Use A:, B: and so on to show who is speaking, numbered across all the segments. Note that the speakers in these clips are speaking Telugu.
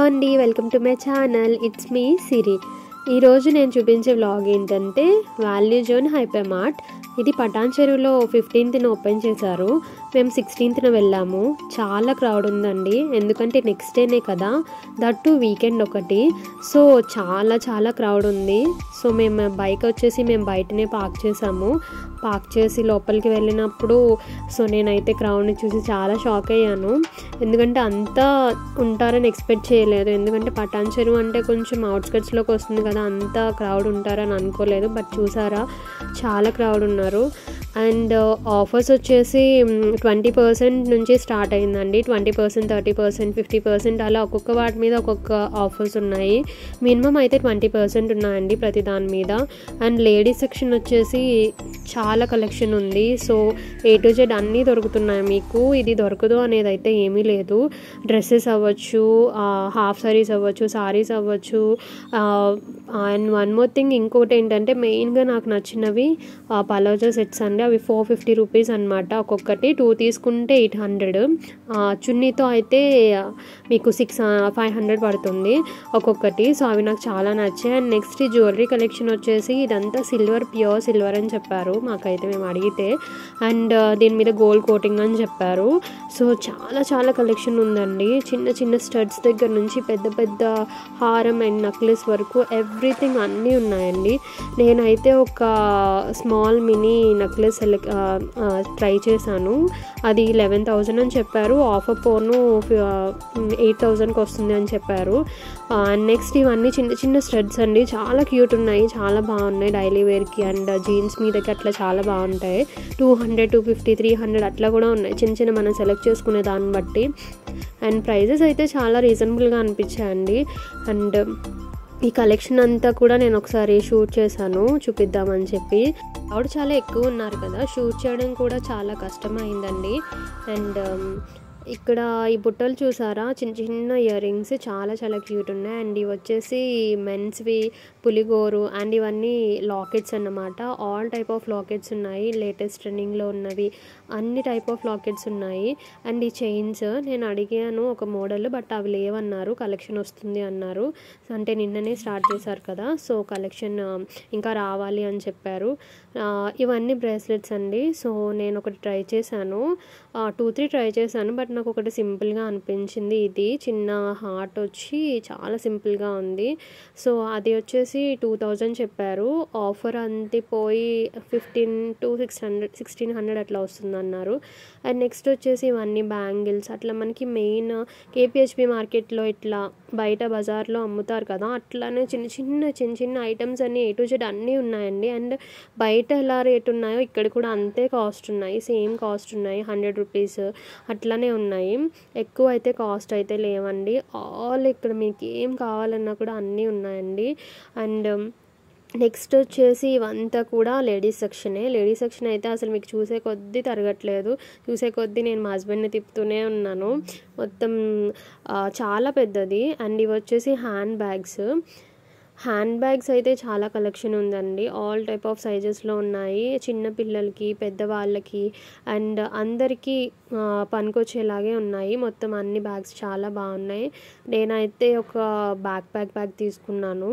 A: అండి, welcome to my channel. It's me Siri. ఈరోజు నేను చూపించే వ్లాగ్ ఏంటంటే వాల్యూ జోన్ హైపర్ మార్ట్. ఇది పటాన్ చెరువులో 15th ఓపెన్ చేశారు. మేము 16th వెళ్ళాము. చాలా క్రౌడ్ ఉందండి, ఎందుకంటే నెక్స్ట్ డేనే కదా, దట్టు వీకెండ్ ఒకటి. సో చాలా క్రౌడ్ ఉంది. సో మేము బైక్ వచ్చేసి మేము బయటనే పార్క్ చేసాము. పార్క్ చేసి లోపలికి వెళ్ళినప్పుడు సో నేనైతే క్రౌడ్ని చూసి చాలా షాక్ అయ్యాను, ఎందుకంటే అంతా ఉంటారని ఎక్స్పెక్ట్ చేయలేదు. ఎందుకంటే పటాన్ చెరువు అంటే కొంచెం అవుట్స్కట్స్లోకి వస్తుంది కదా, అంతా క్రౌడ్ ఉంటారని అనుకోలేదు. బట్ చూసారా, చాలా క్రౌడ్ ఉన్నారు. అండ్ ఆఫర్స్ వచ్చేసి 20% నుంచి స్టార్ట్ అయిందండి. 20%, 30%, 50% అలా ఒక్కొక్క వాటి మీద ఒక్కొక్క ఆఫర్స్ ఉన్నాయి. మినిమం అయితే 20% ఉన్నాయండి ప్రతి దాని మీద. అండ్ లేడీస్ సెక్షన్ వచ్చేసి చాలా కలెక్షన్ ఉంది. సో A to Z అన్నీ దొరుకుతున్నాయి మీకు. ఇది దొరకదు అనేది అయితే ఏమీ లేదు. డ్రెస్సెస్ అవ్వచ్చు, హాఫ్ సారీస్ అవ్వచ్చు, సారీస్ అవ్వచ్చు. అండ్ వన్ మోర్ థింగ్, ఇంకోటి ఏంటంటే మెయిన్గా నాకు నచ్చినవి పలాజో సెట్స్ అండి. అవి 450 రూపీస్ అనమాట ఒక్కొక్కటి. 2 తీసుకుంటే 800. చున్నీతో అయితే మీకు 500 పడుతుంది ఒక్కొక్కటి. సో అవి నాకు చాలా నచ్చాయి. అండ్ నెక్స్ట్ జ్యువెలరీ కలెక్షన్ వచ్చేసి ఇదంతా ప్యూర్ సిల్వర్ అని చెప్పారు మాకైతే, మేము అడిగితే. అండ్ దీని మీద గోల్డ్ కోటింగ్ అని చెప్పారు. సో చాలా కలెక్షన్ ఉందండి. చిన్న స్టడ్స్ దగ్గర నుంచి పెద్ద హారం అండ్ నెక్లెస్ వరకు ఎవ్రీథింగ్ అన్నీ ఉన్నాయండి. నేనైతే ఒక స్మాల్ మినీ నెక్లెస్ ట్రై చేశాను. అది 11,000 అని చెప్పారు. ఆఫర్ పోను 8,000కి వస్తుంది అని చెప్పారు. అండ్ నెక్స్ట్ ఇవన్నీ చిన్న స్టడ్స్ అండి, చాలా క్యూట్ ఉన్నాయి, చాలా బాగున్నాయి డైలీ వేర్కి అండ్ జీన్స్ మీదకి అట్లా చాలా బాగుంటాయి. 200, 250, 300 అట్లా కూడా ఉన్నాయి. చిన్న మనం సెలెక్ట్ చేసుకునే దాన్ని బట్టి. అండ్ ప్రైజెస్ అయితే చాలా రీజనబుల్గా అనిపించాయండి. అండ్ ఈ కలెక్షన్ అంతా కూడా నేను ఒకసారి షూట్ చేశాను చూపిద్దామని చెప్పి. క్రౌడ్ చాలా ఎక్కువ ఉన్నారు కదా, షూట్ చేయడం కూడా చాలా కష్టమైందండి. అండ్ ఇక్కడ ఈ బుట్టలు చూసారా, చిన్న ఇయర్ రింగ్స్ చాలా క్యూట్ ఉన్నాయి. అండ్ ఇవి వచ్చేసి మెన్స్వి పులిగోరు. అండ్ ఇవన్నీ లాకెట్స్ అన్నమాట. ఆల్ టైప్ ఆఫ్ లాకెట్స్ ఉన్నాయి, లేటెస్ట్ ట్రెండింగ్లో ఉన్నవి అన్ని టైప్ ఆఫ్ లాకెట్స్ ఉన్నాయి. అండ్ ఈ చైన్స్ నేను అడిగాను ఒక మోడల్, బట్ అవి లేవన్నారు, కలెక్షన్ వస్తుంది అన్నారు. అంటే నిన్ననే స్టార్ట్ చేశారు కదా, సో కలెక్షన్ ఇంకా రావాలి అని చెప్పారు. ఇవన్నీ బ్రేస్లెట్స్ అండి. సో నేను ఒకటి ట్రై చేశాను, 2-3 ట్రై చేశాను, బట్ నాకు ఒకటి సింపుల్గా అనిపించింది. ఇది చిన్న హార్ట్ వచ్చి చాలా సింపుల్గా ఉంది. సో అది వచ్చేసి 2,000 చెప్పారు. ఆఫర్ అంతే పోయి 1600 అట్లా వస్తుంది అన్నారు. అండ్ నెక్స్ట్ వచ్చేసి ఇవన్నీ బ్యాంగిల్స్. అట్లా మనకి మెయిన్ KPHP మార్కెట్లో ఇట్లా బయట బజార్లో అమ్ముతారు కదా, అట్లానే చిన్న ఐటమ్స్ అన్నీ A to Z అన్నీ ఉన్నాయండి. అండ్ బయట ఎలా రేట్ ఉన్నాయో ఇక్కడ కూడా అంతే కాస్ట్ ఉన్నాయి, సేమ్ కాస్ట్ ఉన్నాయి. 100 రూపీస్ అట్లానే ఉన్నాయి, ఎక్కువ అయితే కాస్ట్ అయితే లేవండి. ఆల్ ఇక్కడ మీకు ఏం కావాలన్నా కూడా అన్నీ ఉన్నాయండి. అండ్ నెక్స్ట్ వచ్చేసి ఇవంతా కూడా లేడీస్ సెక్షన్ అయితే అసలు మీకు చూసే కొద్దీ తరగట్లేదు. చూసే కొద్దీ నేను మా హస్బెండ్ని తిప్పుతూనే ఉన్నాను. మొత్తం చాలా పెద్దది. అండ్ ఇవి వచ్చేసి హ్యాండ్ బ్యాగ్స్ అయితే చాలా కలెక్షన్ ఉందండి. ఆల్ టైప్ ఆఫ్ సైజెస్లో ఉన్నాయి, చిన్న పిల్లలకి, పెద్దవాళ్ళకి అండ్ అందరికీ పనికొచ్చేలాగే ఉన్నాయి. మొత్తం అన్ని బ్యాగ్స్ చాలా బాగున్నాయి. నేనైతే ఒక బ్యాగ్ తీసుకున్నాను,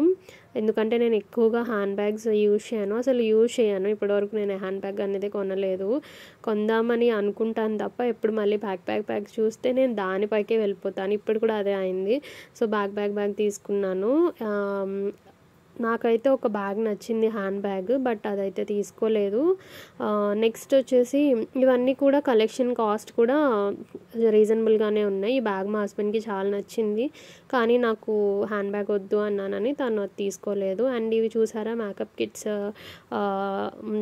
A: ఎందుకంటే నేను ఎక్కువగా హ్యాండ్ బ్యాగ్స్ యూజ్ చేయను. ఇప్పటివరకు నేను హ్యాండ్ బ్యాగ్ అనేది కొనలేదు. కొందామని అనుకుంటాను తప్ప ఎప్పుడు మళ్ళీ బ్యాగ్ చూస్తే నేను దానిపైకే వెళ్ళిపోతాను. ఇప్పుడు కూడా అదే అయింది. సో బ్యాగ్ తీసుకున్నాను. నాకైతే ఒక బ్యాగ్ నచ్చింది, హ్యాండ్ బ్యాగ్, బట్ అదైతే తీసుకోలేదు. నెక్స్ట్ వచ్చేసి ఇవన్నీ కూడా కలెక్షన్ కాస్ట్ కూడా రీజనబుల్గానే ఉన్నాయి. ఈ బ్యాగ్ మా హస్బెండ్కి చాలా నచ్చింది, కానీ నాకు హ్యాండ్ బ్యాగ్ వద్దు అన్నానని తను తీసుకోలేదు. అండ్ ఇవి చూసారా, మేకప్ కిట్స్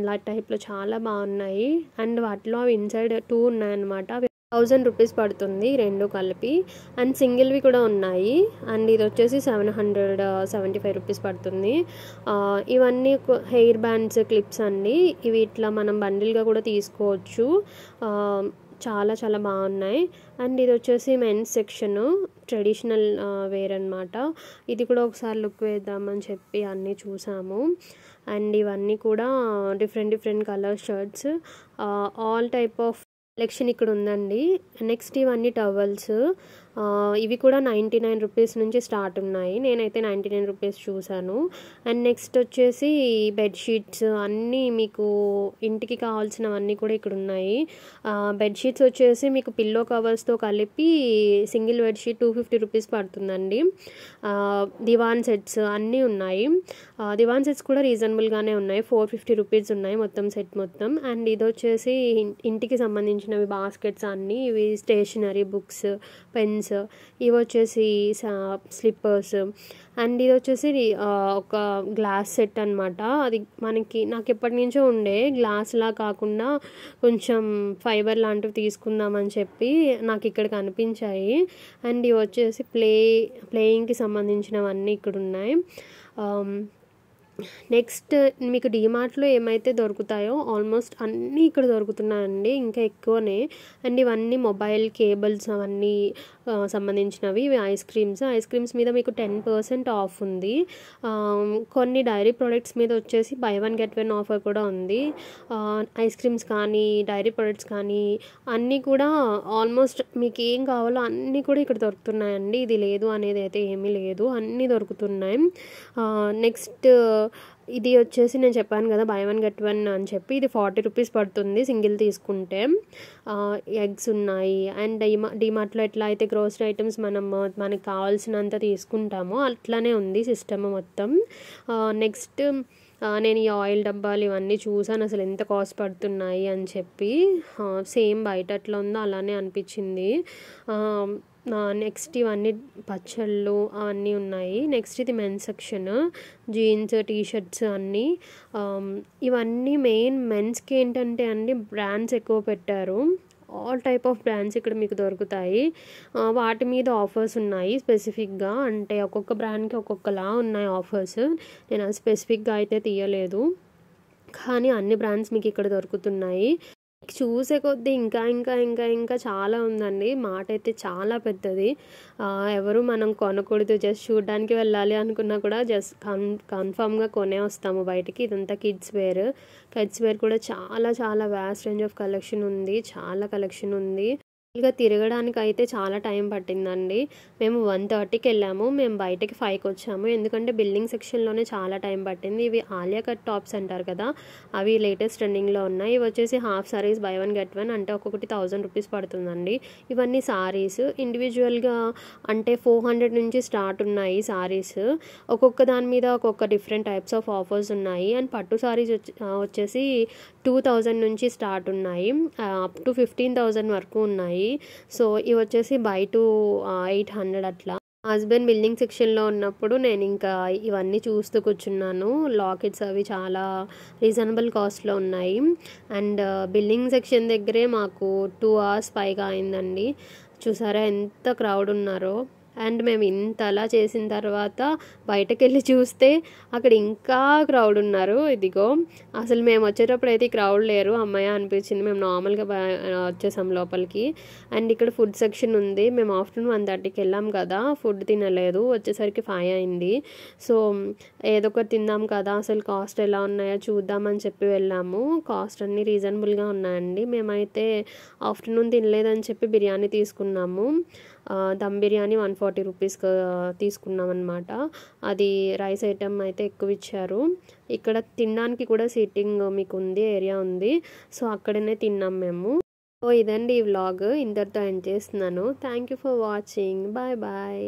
A: ఇలా టైప్లో చాలా బాగున్నాయి. అండ్ వాటిలో అవి ఇన్సైడ్ 2 ఉన్నాయన్నమాట. 1000 రూపీస్ పడుతుంది రెండు కలిపి. అండ్ సింగిల్వి కూడా ఉన్నాయి. అండ్ ఇది వచ్చేసి 775 రూపీస్ పడుతుంది. ఇవన్నీ హెయిర్ బ్యాండ్స్, క్లిప్స్ అండి. ఇవి ఇట్లా మనం బండిల్గా కూడా తీసుకోవచ్చు. చాలా బాగున్నాయి. అండ్ ఇది వచ్చేసి మెన్స్ సెక్షన్, ట్రెడిషనల్ వేర్ అనమాట. ఇది కూడా ఒకసారి లుక్ వేద్దామని చెప్పి అన్నీ చూసాము. అండ్ ఇవన్నీ కూడా different colour shirts, all type of collection ఇక్కడ ఉందండి. నెక్స్ట్ ఇవన్నీ టవల్స్, ఇవి కూడా 99 రూపీస్ నుంచి స్టార్ట్ ఉన్నాయి. నేనైతే 99 రూపీస్ చూశాను. అండ్ నెక్స్ట్ వచ్చేసి బెడ్షీట్స్ అన్నీ మీకు ఇంటికి కావాల్సినవన్నీ కూడా ఇక్కడ ఉన్నాయి. బెడ్షీట్స్ వచ్చేసి మీకు పిల్లో కవర్స్తో కలిపి సింగిల్ బెడ్షీట్ 250 రూపీస్ పడుతుందండి. దివాన్ సెట్స్ అన్నీ ఉన్నాయి. దివాన్ సెట్స్ కూడా రీజనబుల్గానే ఉన్నాయి. 450 రూపీస్ ఉన్నాయి మొత్తం సెట్ మొత్తం. అండ్ ఇది వచ్చేసి ఇంటికి సంబంధించినవి బాస్కెట్స్ అన్నీ, ఇవి స్టేషనరీ, బుక్స్, పెన్స్, ఇవి వచ్చేసి స్లిప్పర్స్. అండ్ ఇది వచ్చేసి ఒక గ్లాస్ సెట్ అనమాట. అది నాకు ఎప్పటి నుంచో ఉండే గ్లాస్లా కాకుండా కొంచెం ఫైబర్ లాంటివి తీసుకుందామని చెప్పి నాకు ఇక్కడ కనిపించాయి. అండ్ ఇవి వచ్చేసి ప్లేయింగ్కి సంబంధించినవన్నీ ఇక్కడ ఉన్నాయి. నెక్స్ట్ మీకు డీమార్ట్లో ఏమైతే దొరుకుతాయో ఆల్మోస్ట్ అన్నీ ఇక్కడ దొరుకుతున్నాయండి, ఇంకా ఎక్కువనే. అండ్ ఇవన్నీ మొబైల్ కేబుల్స్ అవన్నీ సంబంధించినవి. ఇవి ఐస్ క్రీమ్స్ మీద మీకు 10% ఆఫ్ ఉంది. కొన్ని డైరీ ప్రొడక్ట్స్ మీద వచ్చేసి బై 1 get 1 ఆఫర్ కూడా ఉంది. ఐస్ క్రీమ్స్ కానీ డైరీ ప్రొడక్ట్స్ కానీ అన్నీ కూడా ఆల్మోస్ట్ మీకు ఏం కావాలో అన్నీ కూడా ఇక్కడ దొరుకుతున్నాయండి. ఇది లేదు అనేది అయితే ఏమీ లేదు, అన్నీ దొరుకుతున్నాయి. నెక్స్ట్ ఇది వచ్చేసి నేను చెప్పాను కదా బై 1 get 1 అని చెప్పి, ఇది 40 రూపీస్ పడుతుంది సింగిల్ తీసుకుంటే. ఎగ్స్ ఉన్నాయి. అండ్ డీమార్ట్లో ఎట్లా అయితే గ్రోసరీ ఐటమ్స్ మనకు కావాల్సినంత తీసుకుంటామో అట్లానే ఉంది సిస్టమ్ మొత్తం. నెక్స్ట్ నేను ఈ ఆయిల్ డబ్బాలు ఇవన్నీ చూసాను, అసలు ఎంత కాస్ట్ పడుతున్నాయి అని చెప్పి. సేమ్ బయట ఎట్లా ఉందో అలానే అనిపించింది. నెక్స్ట్ ఇవన్నీ పచ్చళ్ళు అవన్నీ ఉన్నాయి. నెక్స్ట్ ఇది మెన్స్ సెక్షన్, జీన్స్, టీషర్ట్స్ అన్నీ. ఇవన్నీ మెయిన్ మెన్స్కి ఏంటంటే అండి బ్రాండ్స్ ఎక్కువ పెట్టారు. ఆల్ టైప్ ఆఫ్ బ్రాండ్స్ ఇక్కడ మీకు దొరుకుతాయి. వాటి మీద ఆఫర్స్ ఉన్నాయి స్పెసిఫిక్గా, అంటే ఒక్కొక్క బ్రాండ్కి ఒక్కొక్కలా ఉన్నాయి ఆఫర్స్. నేను అది స్పెసిఫిక్గా అయితే తీయలేదు, కానీ అన్ని బ్రాండ్స్ మీకు ఇక్కడ దొరుకుతున్నాయి. చూసే కొద్దీ ఇంకా ఇంకా ఇంకా ఇంకా చాలా ఉందండి. మాట అయితే చాలా పెద్దది. ఎవరు మనం కొనకూడదు, జస్ట్ చూడడానికి వెళ్ళాలి అనుకున్నా కూడా జస్ట్ కన్ఫామ్గా కొనే వస్తాము బయటికి. ఇదంతా కిడ్స్ వేర్ కూడా చాలా చాలా వ్యాస్ట్ రేంజ్ ఆఫ్ కలెక్షన్ ఉంది, చాలా కలెక్షన్ ఉంది. ఇక తిరగడానికి అయితే చాలా టైం పట్టిందండి. మేము 1:30కి వెళ్ళాము, మేము బయటకి 5కి వచ్చాము. ఎందుకంటే బిల్డింగ్ సెక్షన్లోనే చాలా టైం పట్టింది. ఇవి ఆలియా కట్ టాప్స్ అంటారు కదా, అవి లేటెస్ట్ ట్రెండింగ్లో ఉన్నాయి. ఇవి వచ్చేసి హాఫ్ సారీస్ బై 1 get 1, అంటే ఒక్కొక్కటి 1000 రూపీస్ పడుతుందండి. ఇవన్నీ సారీస్ ఇండివిజువల్గా అంటే 400 నుంచి స్టార్ట్ ఉన్నాయి సారీస్. ఒక్కొక్క దాని మీద ఒక్కొక్క డిఫరెంట్ టైప్స్ ఆఫ్ ఆఫర్స్ ఉన్నాయి. అండ్ పట్టు సారీస్ వచ్చేసి 2000 నుంచి స్టార్ట్ ఉన్నాయి, అప్ టు 15,000 వరకు ఉన్నాయి. సో ఇవి వచ్చేసి బై 2 800 అట్లా. హస్బెండ్ బిల్డింగ్ సెక్షన్లో ఉన్నప్పుడు నేను ఇంకా ఇవన్నీ చూస్తూ కూర్చున్నాను. లాకెట్స్ అవి చాలా రీజనబుల్ కాస్ట్లో ఉన్నాయి. అండ్ బిల్డింగ్ సెక్షన్ దగ్గరే మాకు 2 hours పైగా అయిందండి. చూసారా ఎంత క్రౌడ్ ఉన్నారో. అండ్ మేము ఇంతలా చేసిన తర్వాత బయటకు వెళ్ళి చూస్తే అక్కడ ఇంకా క్రౌడ్ ఉన్నారు. ఇదిగో అసలు మేము వచ్చేటప్పుడు అయితే క్రౌడ్ లేరు, అమ్మాయి అనిపించింది. మేము నార్మల్గా వచ్చేసాం లోపలికి. అండ్ ఇక్కడ ఫుడ్ సెక్షన్ ఉంది. మేము ఆఫ్టర్నూన్ 1:30కి వెళ్ళాం కదా, ఫుడ్ తినలేదు, వచ్చేసరికి 5 అయింది. సో ఏదో ఒకటి తిందాం కదా, అసలు కాస్ట్ ఎలా ఉన్నాయో చూద్దామని చెప్పి వెళ్ళాము. కాస్ట్ అన్నీ రీజనబుల్గా ఉన్నాయండి. మేమైతే ఆఫ్టర్నూన్ తినలేదని చెప్పి బిర్యానీ తీసుకున్నాము. దమ్ బిర్యానీ 140 రూపీస్ తీసుకున్నాం అనమాట. అది రైస్ ఐటమ్ అయితే ఎక్కువ ఇచ్చారు. ఇక్కడ తినడానికి కూడా సీటింగ్ మీకు ఉంది, ఏరియా ఉంది. సో అక్కడనే తిన్నాం మేము. సో ఇదండి ఈ వ్లాగ్, ఇంతటితో ఎండ్ చేస్తున్నాను. Thank you for watching. Bye bye.